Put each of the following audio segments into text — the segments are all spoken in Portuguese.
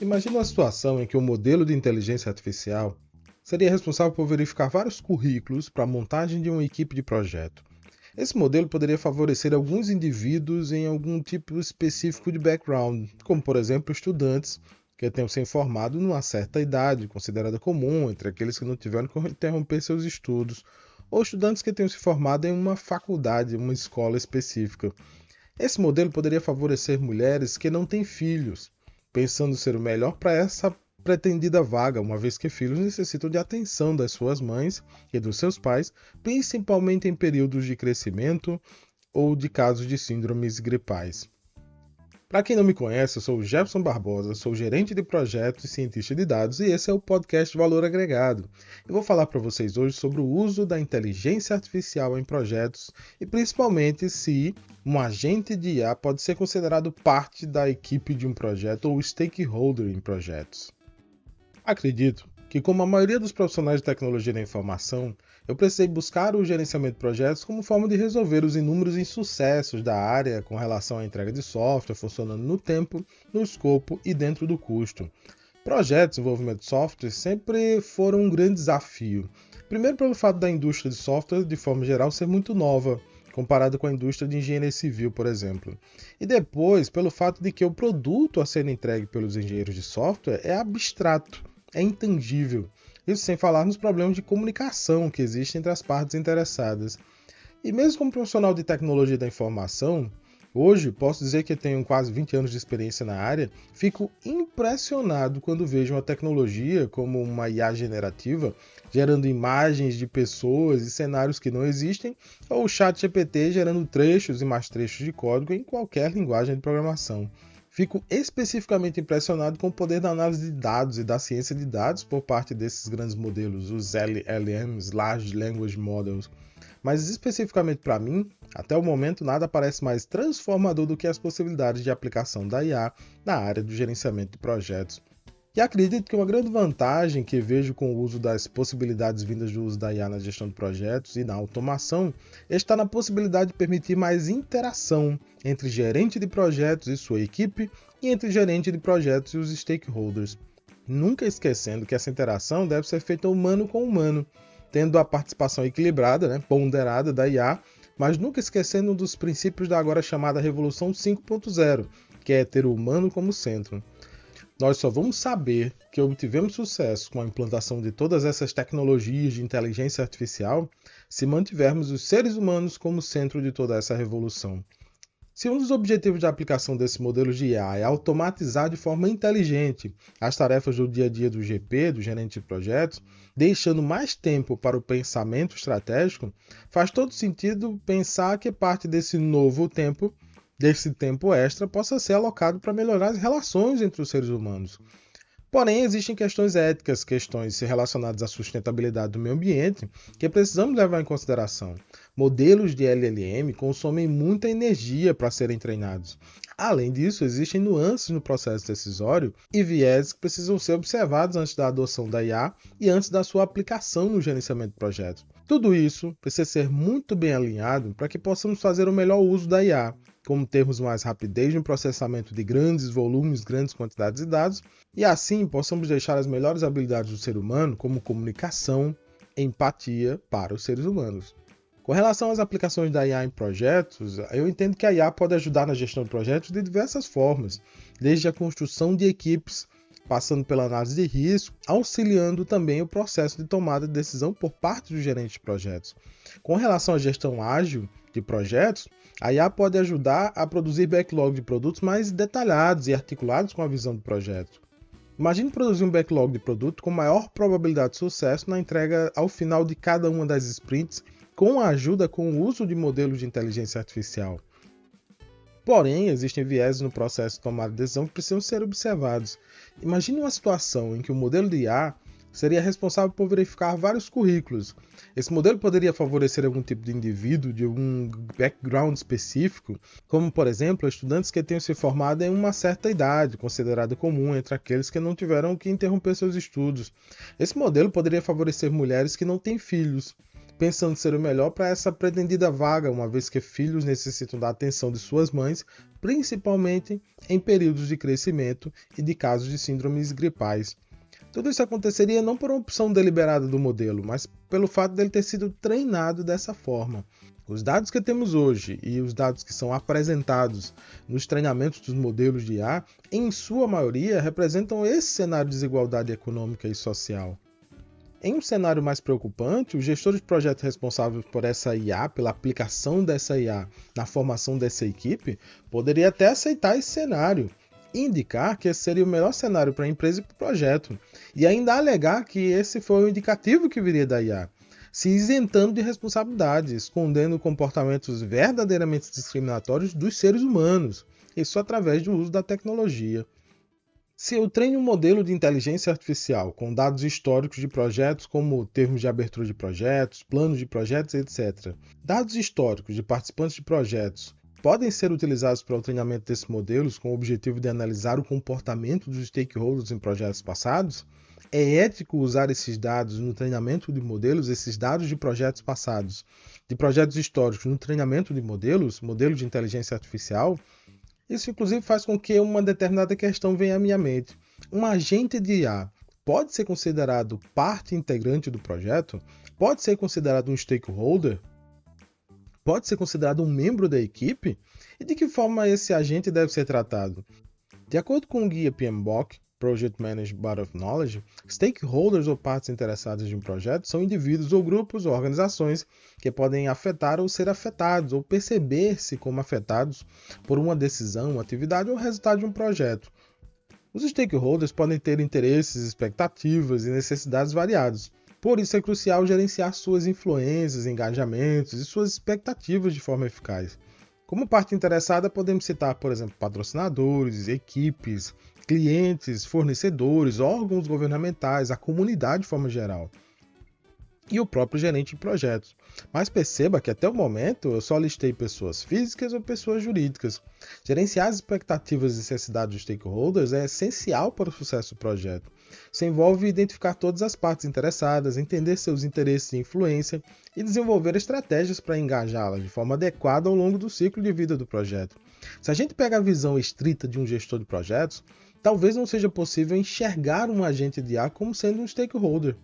Imagina uma situação em que o modelo de inteligência artificial seria responsável por verificar vários currículos para a montagem de uma equipe de projeto. Esse modelo poderia favorecer alguns indivíduos em algum tipo específico de background, como por exemplo estudantes que tenham se formado numa certa idade, considerada comum entre aqueles que não tiveram que interromper seus estudos, ou estudantes que tenham se formado em uma faculdade, uma escola específica. Esse modelo poderia favorecer mulheres que não têm filhos, pensando ser o melhor para essa pretendida vaga, uma vez que filhos necessitam de atenção das suas mães e dos seus pais, principalmente em períodos de crescimento ou de casos de síndromes gripais. Para quem não me conhece, eu sou o Jefferson Barbosa, sou gerente de projetos e cientista de dados e esse é o podcast Valor Agregado. Eu vou falar para vocês hoje sobre o uso da inteligência artificial em projetos e principalmente se um agente de IA pode ser considerado parte da equipe de um projeto ou stakeholder em projetos. Acredito que, como a maioria dos profissionais de tecnologia da informação, eu precisei buscar o gerenciamento de projetos como forma de resolver os inúmeros insucessos da área com relação à entrega de software funcionando no tempo, no escopo e dentro do custo. Projetos de desenvolvimento de software sempre foram um grande desafio. Primeiro pelo fato da indústria de software, de forma geral, ser muito nova, comparado com a indústria de engenharia civil, por exemplo. E depois pelo fato de que o produto a ser entregue pelos engenheiros de software é abstrato, é intangível. Isso sem falar nos problemas de comunicação que existem entre as partes interessadas. E mesmo como profissional de tecnologia da informação, hoje posso dizer que tenho quase 20 anos de experiência na área, fico impressionado quando vejo uma tecnologia como uma IA generativa gerando imagens de pessoas e cenários que não existem, ou o ChatGPT gerando trechos e mais trechos de código em qualquer linguagem de programação. Fico especificamente impressionado com o poder da análise de dados e da ciência de dados por parte desses grandes modelos, os LLMs, Large Language Models. Mas especificamente para mim, até o momento nada parece mais transformador do que as possibilidades de aplicação da IA na área do gerenciamento de projetos. E acredito que uma grande vantagem que vejo com o uso das possibilidades vindas do uso da IA na gestão de projetos e na automação está na possibilidade de permitir mais interação entre gerente de projetos e sua equipe e entre gerente de projetos e os stakeholders. Nunca esquecendo que essa interação deve ser feita humano com humano, tendo a participação equilibrada, ponderada da IA, mas nunca esquecendo um dos princípios da agora chamada Revolução 5.0, que é ter o humano como centro. Nós só vamos saber que obtivemos sucesso com a implantação de todas essas tecnologias de inteligência artificial se mantivermos os seres humanos como centro de toda essa revolução. Se um dos objetivos da aplicação desse modelo de IA é automatizar de forma inteligente as tarefas do dia a dia do GP, do gerente de projetos, deixando mais tempo para o pensamento estratégico, faz todo sentido pensar que parte desse novo tempo, desse tempo extra, possa ser alocado para melhorar as relações entre os seres humanos. Porém, existem questões éticas, questões relacionadas à sustentabilidade do meio ambiente, que precisamos levar em consideração. Modelos de LLM consomem muita energia para serem treinados. Além disso, existem nuances no processo decisório e vieses que precisam ser observados antes da adoção da IA e antes da sua aplicação no gerenciamento de projetos. Tudo isso precisa ser muito bem alinhado para que possamos fazer o melhor uso da IA, como termos mais rapidez no processamento de grandes volumes, grandes quantidades de dados, e assim possamos deixar as melhores habilidades do ser humano, como comunicação, empatia, para os seres humanos. Com relação às aplicações da IA em projetos, eu entendo que a IA pode ajudar na gestão de projetos de diversas formas, desde a construção de equipes, passando pela análise de risco, auxiliando também o processo de tomada de decisão por parte do gerente de projetos. Com relação à gestão ágil de projetos, a IA pode ajudar a produzir backlog de produtos mais detalhados e articulados com a visão do projeto. Imagine produzir um backlog de produto com maior probabilidade de sucesso na entrega ao final de cada uma das sprints, com a ajuda com o uso de modelos de inteligência artificial. Porém, existem vieses no processo de tomada de decisão que precisam ser observados. Imagine uma situação em que o modelo de IA seria responsável por verificar vários currículos. Esse modelo poderia favorecer algum tipo de indivíduo de algum background específico, como, por exemplo, estudantes que tenham se formado em uma certa idade, considerada comum entre aqueles que não tiveram que interromper seus estudos. Esse modelo poderia favorecer mulheres que não têm filhos, pensando ser o melhor para essa pretendida vaga, uma vez que filhos necessitam da atenção de suas mães, principalmente em períodos de crescimento e de casos de síndromes gripais. Tudo isso aconteceria não por uma opção deliberada do modelo, mas pelo fato dele ter sido treinado dessa forma. Os dados que temos hoje e os dados que são apresentados nos treinamentos dos modelos de IA, em sua maioria, representam esse cenário de desigualdade econômica e social. Em um cenário mais preocupante, o gestor de projeto responsável por essa IA, pela aplicação dessa IA na formação dessa equipe, poderia até aceitar esse cenário, indicar que esse seria o melhor cenário para a empresa e para o projeto, e ainda alegar que esse foi o indicativo que viria da IA, se isentando de responsabilidade, escondendo comportamentos verdadeiramente discriminatórios dos seres humanos, isso através do uso da tecnologia. Se eu treino um modelo de inteligência artificial com dados históricos de projetos como termos de abertura de projetos, planos de projetos, etc., dados históricos de participantes de projetos podem ser utilizados para o treinamento desses modelos com o objetivo de analisar o comportamento dos stakeholders em projetos passados? É ético usar esses dados no treinamento de modelos, esses dados de projetos passados, de projetos históricos no treinamento de modelos de inteligência artificial? Isso, inclusive, faz com que uma determinada questão venha à minha mente. Um agente de IA pode ser considerado parte integrante do projeto? Pode ser considerado um stakeholder? Pode ser considerado um membro da equipe? E de que forma esse agente deve ser tratado? De acordo com o guia PMBOK, Project Managed Body of Knowledge, stakeholders ou partes interessadas de um projeto são indivíduos ou grupos ou organizações que podem afetar ou ser afetados ou perceber-se como afetados por uma decisão, uma atividade ou resultado de um projeto. Os stakeholders podem ter interesses, expectativas e necessidades variados. Por isso é crucial gerenciar suas influências, engajamentos e suas expectativas de forma eficaz. Como parte interessada, podemos citar, por exemplo, patrocinadores, equipes, clientes, fornecedores, órgãos governamentais, a comunidade de forma geral e o próprio gerente de projetos. Mas perceba que até o momento eu só listei pessoas físicas ou pessoas jurídicas. Gerenciar as expectativas e necessidades dos stakeholders é essencial para o sucesso do projeto. Isso envolve identificar todas as partes interessadas, entender seus interesses e influência e desenvolver estratégias para engajá-las de forma adequada ao longo do ciclo de vida do projeto. Se a gente pega a visão estrita de um gestor de projetos, talvez não seja possível enxergar um agente de IA como sendo um stakeholder.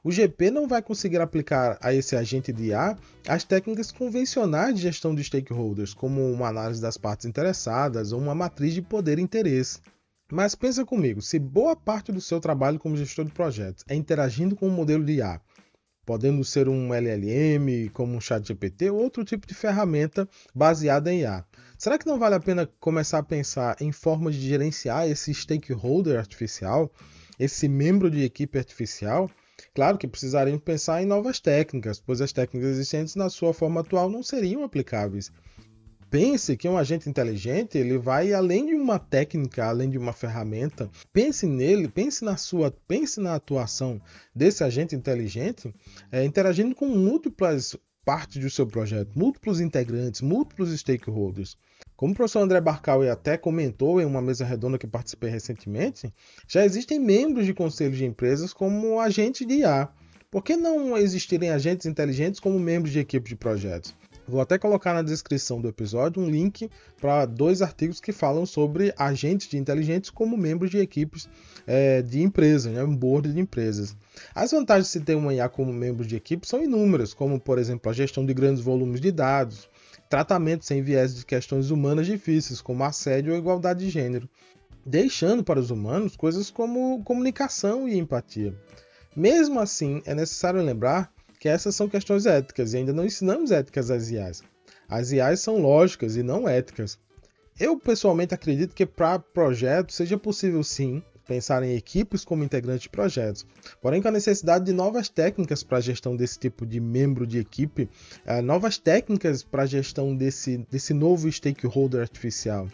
O GP não vai conseguir aplicar a esse agente de IA as técnicas convencionais de gestão de stakeholders, como uma análise das partes interessadas ou uma matriz de poder e interesse. Mas pensa comigo, se boa parte do seu trabalho como gestor de projetos é interagindo com um modelo de IA, podendo ser um LLM, como um ChatGPT ou outro tipo de ferramenta baseada em IA, será que não vale a pena começar a pensar em formas de gerenciar esse stakeholder artificial, esse membro de equipe artificial? Claro que precisariam pensar em novas técnicas, pois as técnicas existentes na sua forma atual não seriam aplicáveis. Pense que um agente inteligente ele vai além de uma técnica, além de uma ferramenta. Pense nele, pense na atuação desse agente inteligente, interagindo com múltiplas partes do seu projeto, múltiplos integrantes, múltiplos stakeholders. Como o professor André Barcal até comentou em uma mesa redonda que participei recentemente, já existem membros de conselhos de empresas como agentes de IA. Por que não existirem agentes inteligentes como membros de equipes de projetos? Vou até colocar na descrição do episódio um link para 2 artigos que falam sobre agentes de inteligentes como membros de equipes de empresas, um board de empresas. As vantagens de se ter uma IA como membro de equipe são inúmeras, como, por exemplo, a gestão de grandes volumes de dados, tratamento sem viés de questões humanas difíceis, como assédio ou igualdade de gênero, deixando para os humanos coisas como comunicação e empatia. Mesmo assim, é necessário lembrar que essas são questões éticas e ainda não ensinamos éticas às IAs. As IAs são lógicas e não éticas. Eu pessoalmente acredito que para projetos seja possível sim pensar em equipes como integrantes de projetos, porém com a necessidade de novas técnicas para a gestão desse tipo de membro de equipe, novas técnicas para a gestão desse novo stakeholder artificial.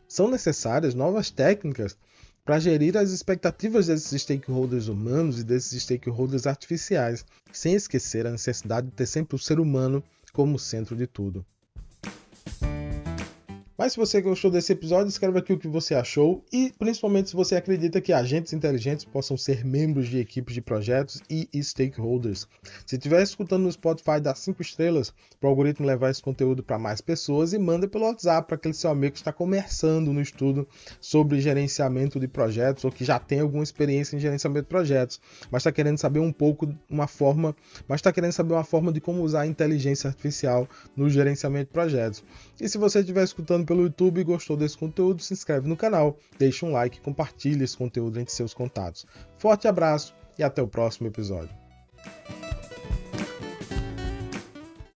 São necessárias novas técnicas para gerir as expectativas desses stakeholders humanos e desses stakeholders artificiais, sem esquecer a necessidade de ter sempre o ser humano como centro de tudo. Mas se você gostou desse episódio, escreve aqui o que você achou e principalmente se você acredita que agentes inteligentes possam ser membros de equipes de projetos e stakeholders. Se estiver escutando no Spotify, dá 5 estrelas para o algoritmo levar esse conteúdo para mais pessoas e manda pelo WhatsApp para aquele seu amigo que está começando no estudo sobre gerenciamento de projetos ou que já tem alguma experiência em gerenciamento de projetos, mas está querendo saber uma forma de como usar a inteligência artificial no gerenciamento de projetos. E se você estiver escutando pelo YouTube e gostou desse conteúdo, se inscreve no canal, deixa um like e compartilha esse conteúdo entre seus contatos. Forte abraço e até o próximo episódio.